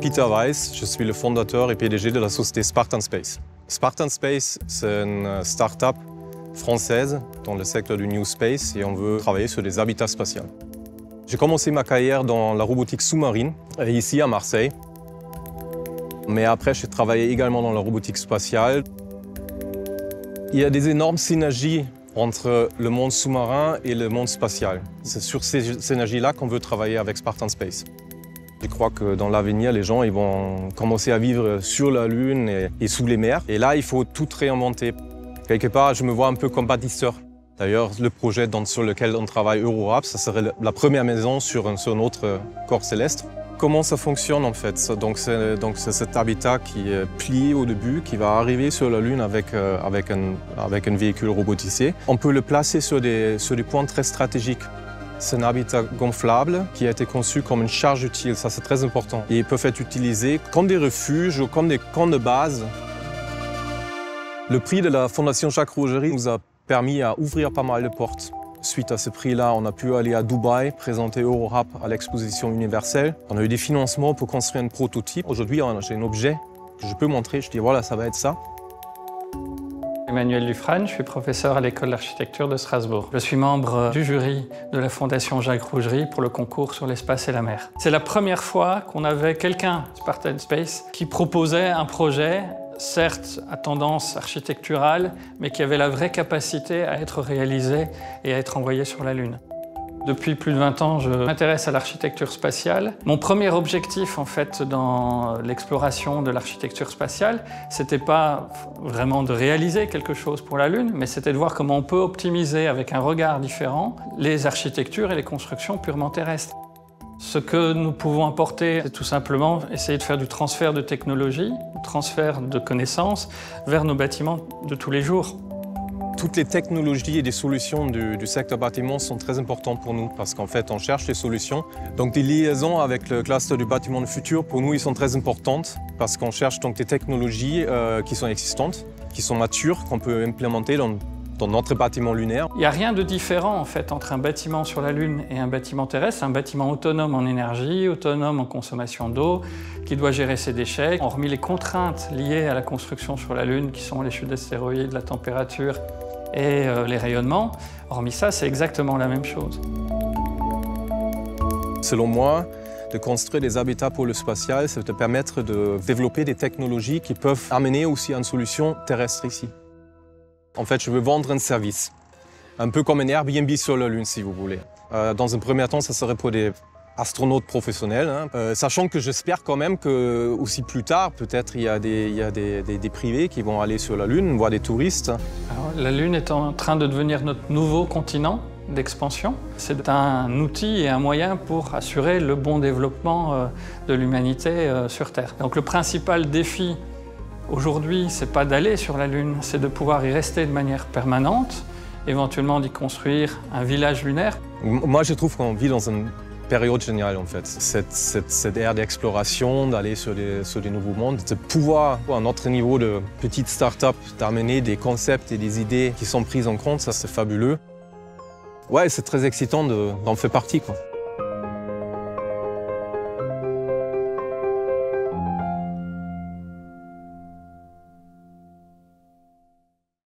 Peter Weiss, je suis le fondateur et PDG de la société Spartan Space. Spartan Space, c'est une start-up française dans le secteur du New Space et on veut travailler sur des habitats spatiaux. J'ai commencé ma carrière dans la robotique sous-marine, ici à Marseille. Mais après, j'ai travaillé également dans la robotique spatiale. Il y a des énormes synergies entre le monde sous-marin et le monde spatial. C'est sur ces synergies-là qu'on veut travailler avec Spartan Space. Je crois que dans l'avenir, les gens ils vont commencer à vivre sur la Lune et sous les mers. Et là, il faut tout réinventer. Quelque part, je me vois un peu comme bâtisseur. D'ailleurs, le projet sur lequel on travaille, Eurorap, ça serait la première maison sur notre corps céleste. Comment ça fonctionne en fait? Donc c'est cet habitat qui est plié au début, qui va arriver sur la Lune avec un véhicule robotisé. On peut le placer sur des points très stratégiques. C'est un habitat gonflable qui a été conçu comme une charge utile, ça c'est très important. Et ils peuvent être utilisés comme des refuges ou comme des camps de base. Le prix de la Fondation Jacques Rougerie nous a permis à ouvrir pas mal de portes. Suite à ce prix-là, on a pu aller à Dubaï, présenter Eurorap à l'exposition universelle. On a eu des financements pour construire un prototype. Aujourd'hui, j'ai un objet que je peux montrer. Je dis voilà, ça va être ça. Emmanuel Dufrane, je suis professeur à l'école d'architecture de Strasbourg. Je suis membre du jury de la Fondation Jacques Rougerie pour le concours sur l'espace et la mer. C'est la première fois qu'on avait quelqu'un, Spartan Space, qui proposait un projet certes à tendance architecturale, mais qui avait la vraie capacité à être réalisé et à être envoyé sur la Lune. Depuis plus de 20 ans, je m'intéresse à l'architecture spatiale. Mon premier objectif, en fait, dans l'exploration de l'architecture spatiale, c'était pas vraiment de réaliser quelque chose pour la Lune, mais c'était de voir comment on peut optimiser avec un regard différent les architectures et les constructions purement terrestres. Ce que nous pouvons apporter, c'est tout simplement essayer de faire du transfert de technologie, du transfert de connaissances vers nos bâtiments de tous les jours. Toutes les technologies et les solutions du secteur bâtiment sont très importantes pour nous parce qu'en fait, on cherche les solutions. Donc des liaisons avec le cluster du bâtiment du futur, pour nous, ils sont très importantes parce qu'on cherche donc des technologies qui sont existantes, qui sont matures, qu'on peut implémenter dans notre bâtiment lunaire. Il n'y a rien de différent en fait entre un bâtiment sur la Lune et un bâtiment terrestre. C'est un bâtiment autonome en énergie, autonome en consommation d'eau, qui doit gérer ses déchets. Hormis les contraintes liées à la construction sur la Lune, qui sont les chutes d'astéroïdes, la température et les rayonnements, hormis ça, c'est exactement la même chose. Selon moi, de construire des habitats pour le spatial, ça va te permettre de développer des technologies qui peuvent amener aussi à une solution terrestre ici. En fait, je veux vendre un service, un peu comme un Airbnb sur la Lune, si vous voulez. Dans un premier temps, ça serait pour des astronautes professionnels, sachant que j'espère quand même que aussi plus tard, peut-être il y a des privés qui vont aller sur la Lune, voir des touristes. Alors, la Lune est en train de devenir notre nouveau continent d'expansion. C'est un outil et un moyen pour assurer le bon développement de l'humanité sur Terre. Donc le principal défi aujourd'hui, c'est pas d'aller sur la Lune, c'est de pouvoir y rester de manière permanente, éventuellement d'y construire un village lunaire. Moi, je trouve qu'on vit dans une période géniale, en fait. Cette ère d'exploration, d'aller sur des nouveaux mondes, de pouvoir, à notre niveau de petite start-up, d'amener des concepts et des idées qui sont prises en compte, ça c'est fabuleux. Ouais, c'est très excitant d'en faire partie, quoi.